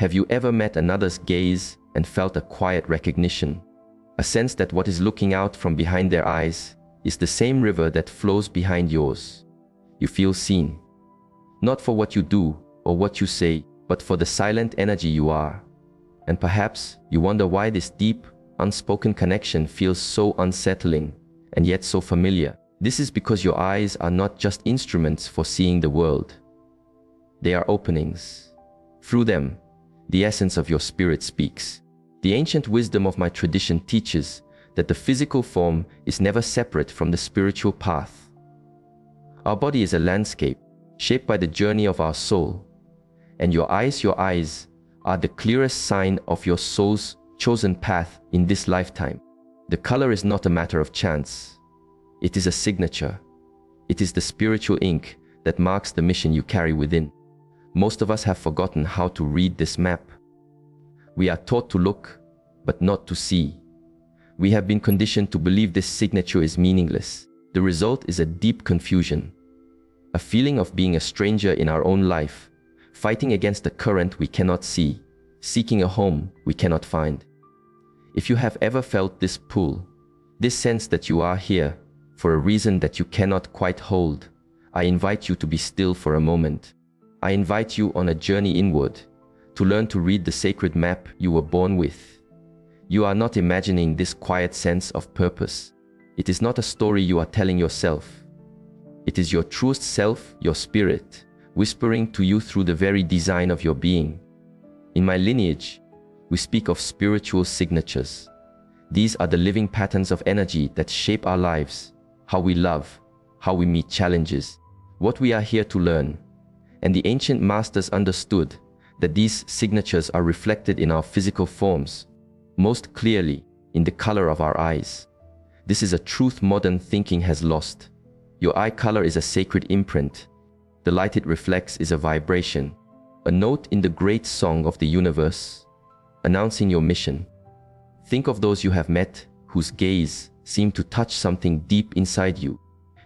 Have you ever met another's gaze and felt a quiet recognition? A sense that what is looking out from behind their eyes is the same river that flows behind yours. You feel seen, not for what you do or what you say, but for the silent energy you are. And perhaps you wonder why this deep, unspoken connection feels so unsettling and yet so familiar. This is because your eyes are not just instruments for seeing the world. They are openings. Through them, the essence of your spirit speaks. The ancient wisdom of my tradition teaches that the physical form is never separate from the spiritual path. Our body is a landscape shaped by the journey of our soul, and your eyes are the clearest sign of your soul's chosen path in this lifetime. The color is not a matter of chance. It is a signature. It is the spiritual ink that marks the mission you carry within. Most of us have forgotten how to read this map. We are taught to look, but not to see. We have been conditioned to believe this signature is meaningless. The result is a deep confusion, a feeling of being a stranger in our own life, fighting against a current we cannot see, seeking a home we cannot find. If you have ever felt this pull, this sense that you are here for a reason that you cannot quite hold, I invite you to be still for a moment. I invite you on a journey inward, to learn to read the sacred map you were born with. You are not imagining this quiet sense of purpose. It is not a story you are telling yourself. It is your truest self, your spirit, whispering to you through the very design of your being. In my lineage, we speak of spiritual signatures. These are the living patterns of energy that shape our lives, how we love, how we meet challenges, what we are here to learn. And the ancient masters understood that these signatures are reflected in our physical forms, most clearly in the color of our eyes. This is a truth modern thinking has lost. Your eye color is a sacred imprint. The light it reflects is a vibration, a note in the great song of the universe, announcing your mission. Think of those you have met whose gaze seemed to touch something deep inside you.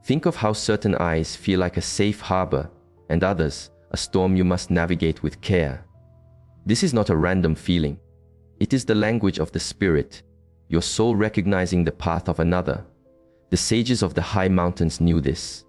Think of how certain eyes feel like a safe harbor and others a storm you must navigate with care. This is not a random feeling. It is the language of the spirit, your soul recognizing the path of another. The sages of the high mountains knew this.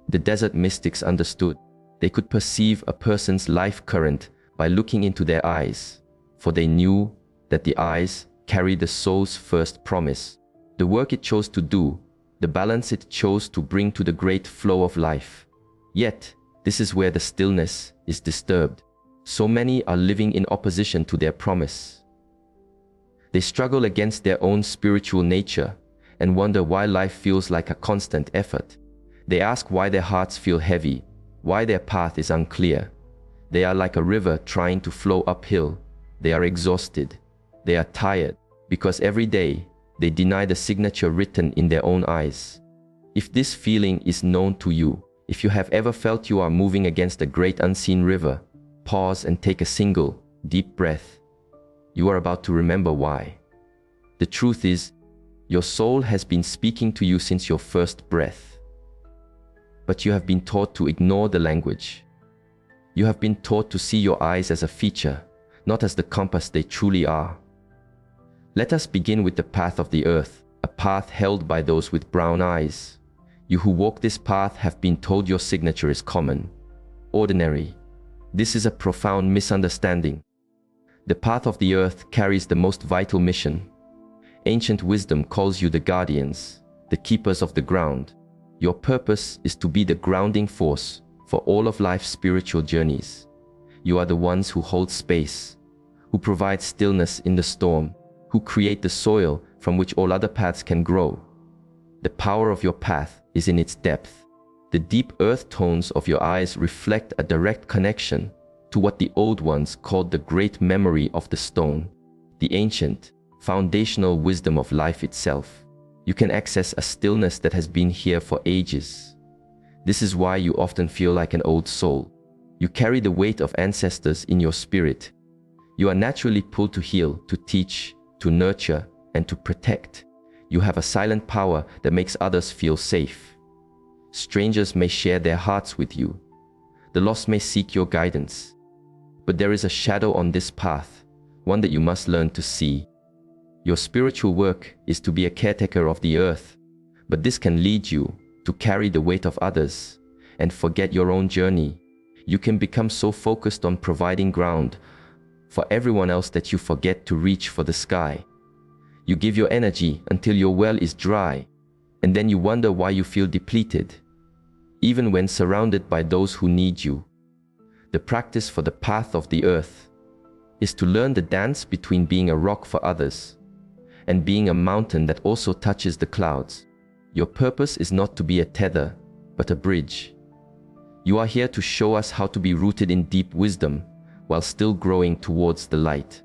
The desert mystics understood. They could perceive a person's life current by looking into their eyes, for they knew that the eyes carry the soul's first promise, the work it chose to do, the balance it chose to bring to the great flow of life. Yet, this is where the stillness is disturbed. So many are living in opposition to their promise. They struggle against their own spiritual nature and wonder why life feels like a constant effort. They ask why their hearts feel heavy, why their path is unclear. They are like a river trying to flow uphill. They are exhausted. They are tired because every day they deny the signature written in their own eyes. If this feeling is known to you, if you have ever felt you are moving against a great unseen river, pause and take a single, deep breath. You are about to remember why. The truth is, your soul has been speaking to you since your first breath. But you have been taught to ignore the language. You have been taught to see your eyes as a feature, not as the compass they truly are. Let us begin with the path of the earth, a path held by those with brown eyes. You who walk this path have been told your signature is common, ordinary. This is a profound misunderstanding. The path of the earth carries the most vital mission. Ancient wisdom calls you the guardians, the keepers of the ground. Your purpose is to be the grounding force for all of life's spiritual journeys. You are the ones who hold space, who provide stillness in the storm, who create the soil from which all other paths can grow. The power of your path is in its depth. The deep earth tones of your eyes reflect a direct connection to what the old ones called the great memory of the stone, the ancient, foundational wisdom of life itself. You can access a stillness that has been here for ages. This is why you often feel like an old soul. You carry the weight of ancestors in your spirit. You are naturally pulled to heal, to teach, to nurture, and to protect. You have a silent power that makes others feel safe. Strangers may share their hearts with you. The lost may seek your guidance. But there is a shadow on this path, one that you must learn to see. Your spiritual work is to be a caretaker of the earth, but this can lead you to carry the weight of others and forget your own journey. You can become so focused on providing ground for everyone else that you forget to reach for the sky. You give your energy until your well is dry, and then you wonder why you feel depleted, even when surrounded by those who need you. The practice for the path of the earth is to learn the dance between being a rock for others and being a mountain that also touches the clouds. Your purpose is not to be a tether, but a bridge. You are here to show us how to be rooted in deep wisdom while still growing towards the light.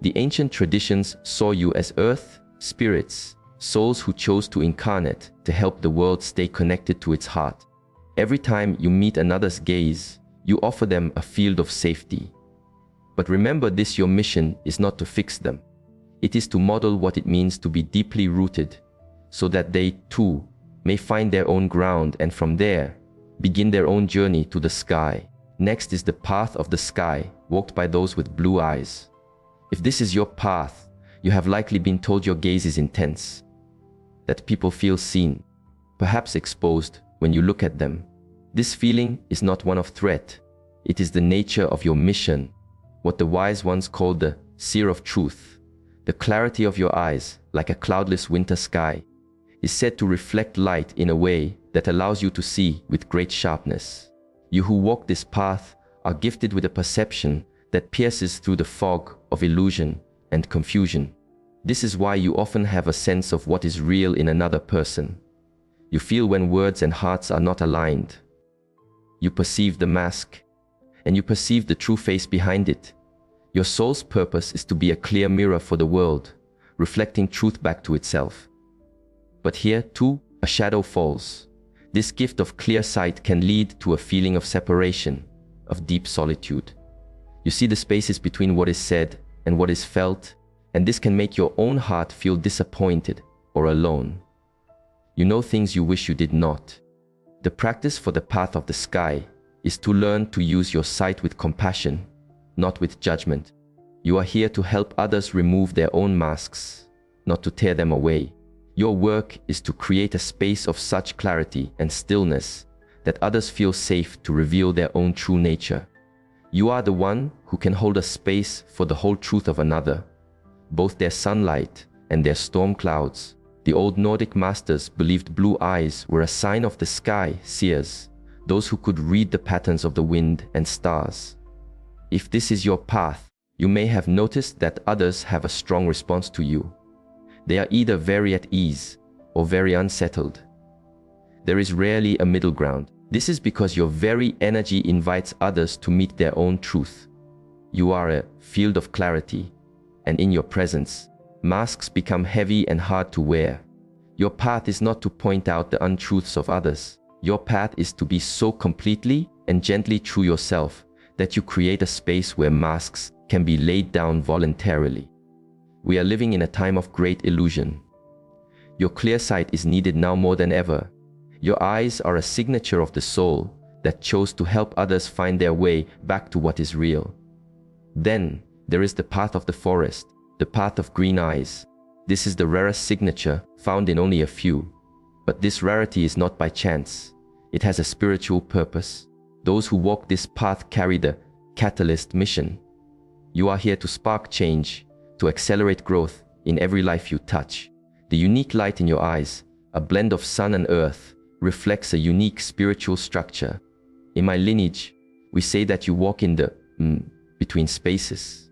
The ancient traditions saw you as earth, spirits, souls who chose to incarnate to help the world stay connected to its heart. Every time you meet another's gaze, you offer them a field of safety. But remember this: your mission is not to fix them. It is to model what it means to be deeply rooted, so that they, too, may find their own ground and from there, begin their own journey to the sky. Next is the path of the sky, walked by those with blue eyes. If this is your path, you have likely been told your gaze is intense, that people feel seen, perhaps exposed when you look at them. This feeling is not one of threat. It is the nature of your mission, what the wise ones call the seer of truth. The clarity of your eyes, like a cloudless winter sky, is said to reflect light in a way that allows you to see with great sharpness. You who walk this path are gifted with a perception that pierces through the fog of illusion and confusion. This is why you often have a sense of what is real in another person. You feel when words and hearts are not aligned. You perceive the mask, and you perceive the true face behind it. Your soul's purpose is to be a clear mirror for the world, reflecting truth back to itself. But here, too, a shadow falls. This gift of clear sight can lead to a feeling of separation, of deep solitude. You see the spaces between what is said and what is felt, and this can make your own heart feel disappointed or alone. You know things you wish you did not. The practice for the path of the sky is to learn to use your sight with compassion, not with judgment. You are here to help others remove their own masks, not to tear them away. Your work is to create a space of such clarity and stillness that others feel safe to reveal their own true nature. You are the one who can hold a space for the whole truth of another, both their sunlight and their storm clouds. The old Nordic masters believed blue eyes were a sign of the sky seers, those who could read the patterns of the wind and stars. If this is your path, you may have noticed that others have a strong response to you. They are either very at ease or very unsettled. There is rarely a middle ground. This is because your very energy invites others to meet their own truth. You are a field of clarity, and in your presence, masks become heavy and hard to wear. Your path is not to point out the untruths of others. Your path is to be so completely and gently true yourself that you create a space where masks can be laid down voluntarily. We are living in a time of great illusion. Your clear sight is needed now more than ever. Your eyes are a signature of the soul that chose to help others find their way back to what is real. Then there is the path of the forest, the path of green eyes. This is the rarest signature found in only a few. But this rarity is not by chance. It has a spiritual purpose. Those who walk this path carry the catalyst mission. You are here to spark change, to accelerate growth in every life you touch. The unique light in your eyes, a blend of sun and earth, reflects a unique spiritual structure. In my lineage, we say that you walk in the between spaces,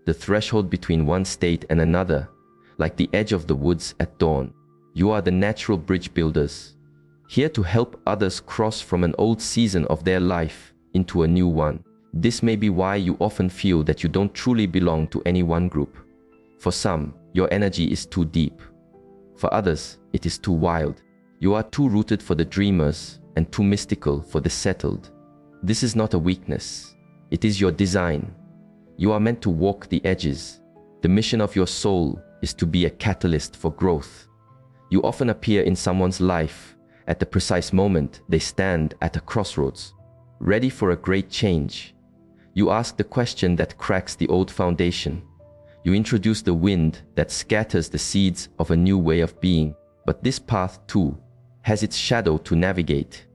the threshold between one state and another, like the edge of the woods at dawn. You are the natural bridge builders, here to help others cross from an old season of their life into a new one. This may be why you often feel that you don't truly belong to any one group. For some, your energy is too deep. For others, it is too wild. You are too rooted for the dreamers and too mystical for the settled. This is not a weakness. It is your design. You are meant to walk the edges. The mission of your soul is to be a catalyst for growth. You often appear in someone's life at the precise moment they stand at a crossroads, ready for a great change. You ask the question that cracks the old foundation. You introduce the wind that scatters the seeds of a new way of being. But this path, too, has its shadow to navigate.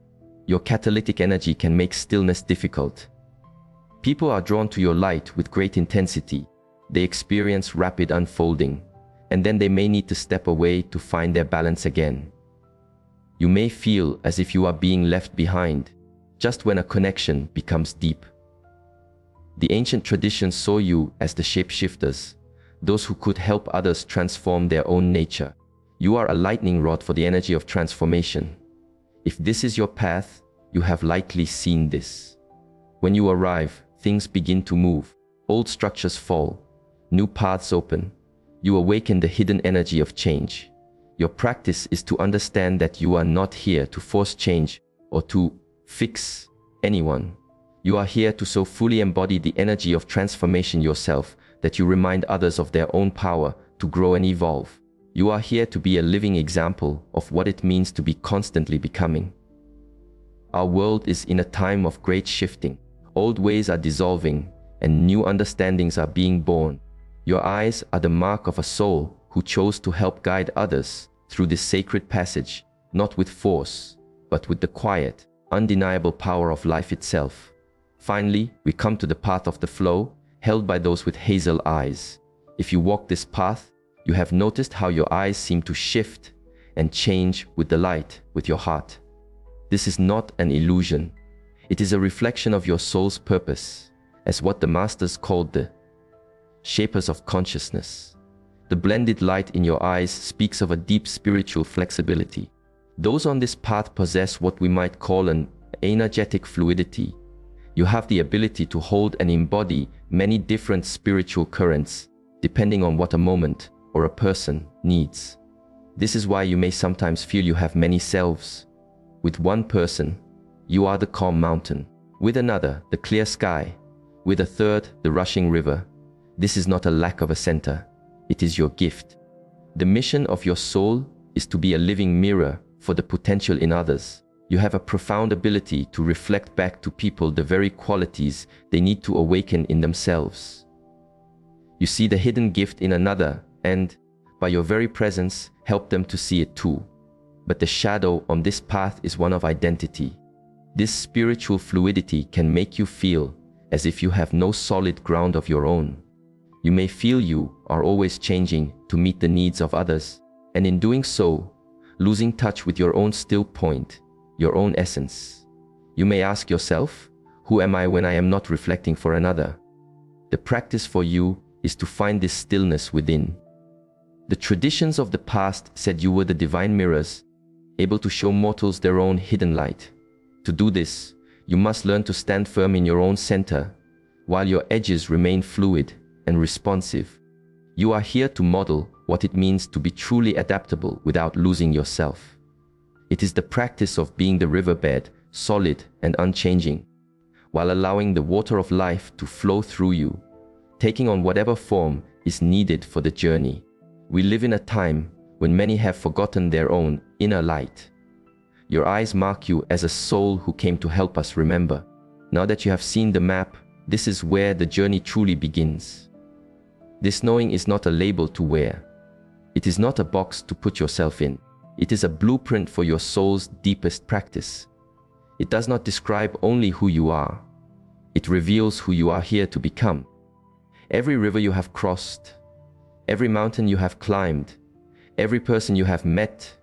Your catalytic energy can make stillness difficult. People are drawn to your light with great intensity. They experience rapid unfolding, and then they may need to step away to find their balance again. You may feel as if you are being left behind, just when a connection becomes deep. The ancient traditions saw you as the shapeshifters, those who could help others transform their own nature. You are a lightning rod for the energy of transformation. If this is your path, you have likely seen this. When you arrive, things begin to move. Old structures fall. New paths open. You awaken the hidden energy of change. Your practice is to understand that you are not here to force change or to fix anyone. You are here to so fully embody the energy of transformation yourself that you remind others of their own power to grow and evolve. You are here to be a living example of what it means to be constantly becoming. Our world is in a time of great shifting. Old ways are dissolving and new understandings are being born. Your eyes are the mark of a soul who chose to help guide others through this sacred passage, not with force, but with the quiet, undeniable power of life itself. Finally, we come to the path of the flow, held by those with hazel eyes. If you walk this path, you have noticed how your eyes seem to shift and change with the light, with your heart. This is not an illusion. It is a reflection of your soul's purpose, as what the masters called the shapers of consciousness. The blended light in your eyes speaks of a deep spiritual flexibility. Those on this path possess what we might call an energetic fluidity. You have the ability to hold and embody many different spiritual currents, depending on what a moment or a person needs. This is why you may sometimes feel you have many selves. With one person, you are the calm mountain. With another, the clear sky. With a third, the rushing river. This is not a lack of a center. It is your gift. The mission of your soul is to be a living mirror for the potential in others. You have a profound ability to reflect back to people the very qualities they need to awaken in themselves. You see the hidden gift in another and, by your very presence, help them to see it too. But the shadow on this path is one of identity. This spiritual fluidity can make you feel as if you have no solid ground of your own. You may feel you are always changing to meet the needs of others, and in doing so, losing touch with your own still point, your own essence. You may ask yourself, who am I when I am not reflecting for another? The practice for you is to find this stillness within. The traditions of the past said you were the divine mirrors, able to show mortals their own hidden light. To do this, you must learn to stand firm in your own center, while your edges remain fluid and responsive. You are here to model what it means to be truly adaptable without losing yourself. It is the practice of being the riverbed, solid and unchanging, while allowing the water of life to flow through you, taking on whatever form is needed for the journey. We live in a time when many have forgotten their own inner light. Your eyes mark you as a soul who came to help us remember. Now that you have seen the map, this is where the journey truly begins. This knowing is not a label to wear. It is not a box to put yourself in. It is a blueprint for your soul's deepest practice. It does not describe only who you are. It reveals who you are here to become. Every river you have crossed, every mountain you have climbed, every person you have met,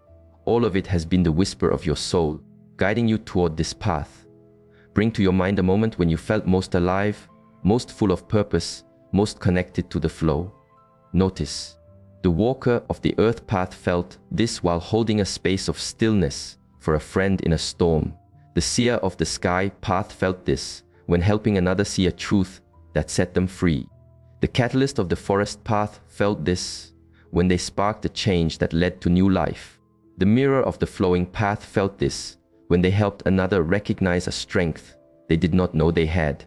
all of it has been the whisper of your soul, guiding you toward this path. Bring to your mind a moment when you felt most alive, most full of purpose, most connected to the flow. Notice, the walker of the earth path felt this while holding a space of stillness for a friend in a storm. The seer of the sky path felt this when helping another see a truth that set them free. The catalyst of the forest path felt this when they sparked a change that led to new life. The mirror of the flowing path felt this when they helped another recognize a strength they did not know they had.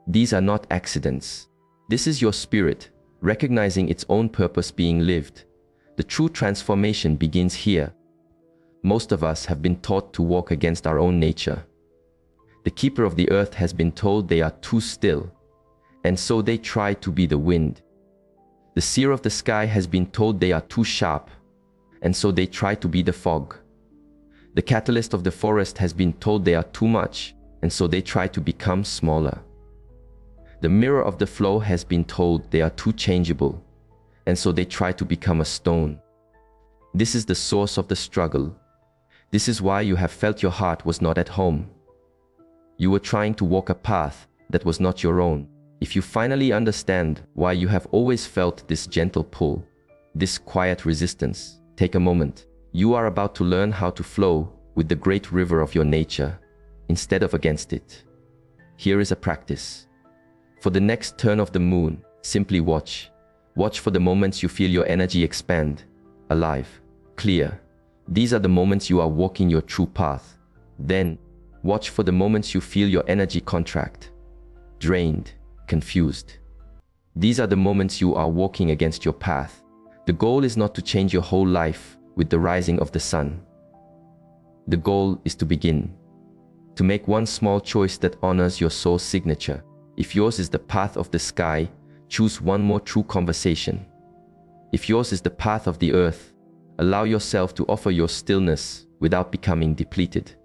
These are not accidents. This is your spirit, recognizing its own purpose being lived. The true transformation begins here. Most of us have been taught to walk against our own nature. The keeper of the earth has been told they are too still, and so they try to be the wind. The seer of the sky has been told they are too sharp, and so they try to be the fog. The catalyst of the forest has been told they are too much, and so they try to become smaller. The mirror of the flow has been told they are too changeable, and so they try to become a stone. This is the source of the struggle. This is why you have felt your heart was not at home. You were trying to walk a path that was not your own. If you finally understand why you have always felt this gentle pull, this quiet resistance, take a moment. You are about to learn how to flow with the great river of your nature instead of against it. Here is a practice. For the next turn of the moon, simply watch. Watch for the moments you feel your energy expand, alive, clear. These are the moments you are walking your true path. Then, watch for the moments you feel your energy contract, drained, confused. These are the moments you are walking against your path. The goal is not to change your whole life with the rising of the sun. The goal is to begin, to make one small choice that honors your soul's signature. If yours is the path of the sky, choose one more true conversation. If yours is the path of the earth, allow yourself to offer your stillness without becoming depleted.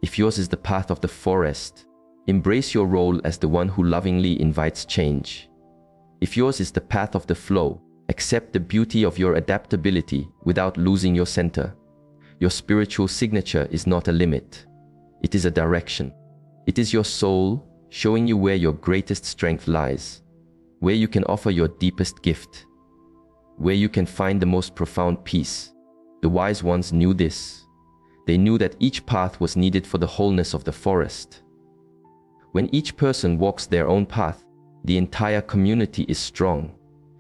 If yours is the path of the forest, embrace your role as the one who lovingly invites change. If yours is the path of the flow, accept the beauty of your adaptability without losing your center. Your spiritual signature is not a limit. It is a direction. It is your soul showing you where your greatest strength lies, where you can offer your deepest gift, where you can find the most profound peace. The wise ones knew this. They knew that each path was needed for the wholeness of the forest. When each person walks their own path, the entire community is strong.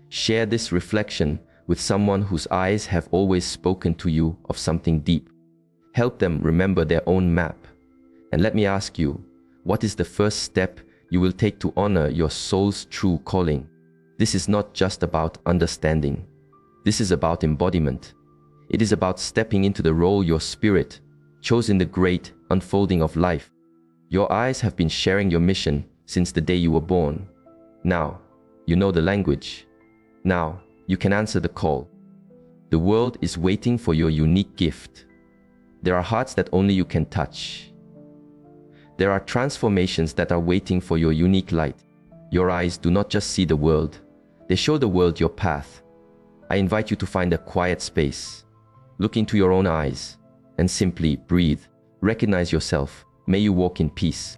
Share this reflection with someone whose eyes have always spoken to you of something deep. Help them remember their own map. And let me ask you, what is the first step you will take to honor your soul's true calling? This is not just about understanding. This is about embodiment. It is about stepping into the role your spirit chose in the great unfolding of life. Your eyes have been sharing your mission since the day you were born. Now, you know the language. Now, you can answer the call. The world is waiting for your unique gift. There are hearts that only you can touch. There are transformations that are waiting for your unique light. Your eyes do not just see the world, they show the world your path. I invite you to find a quiet space. Look into your own eyes and simply breathe. Recognize yourself. May you walk in peace.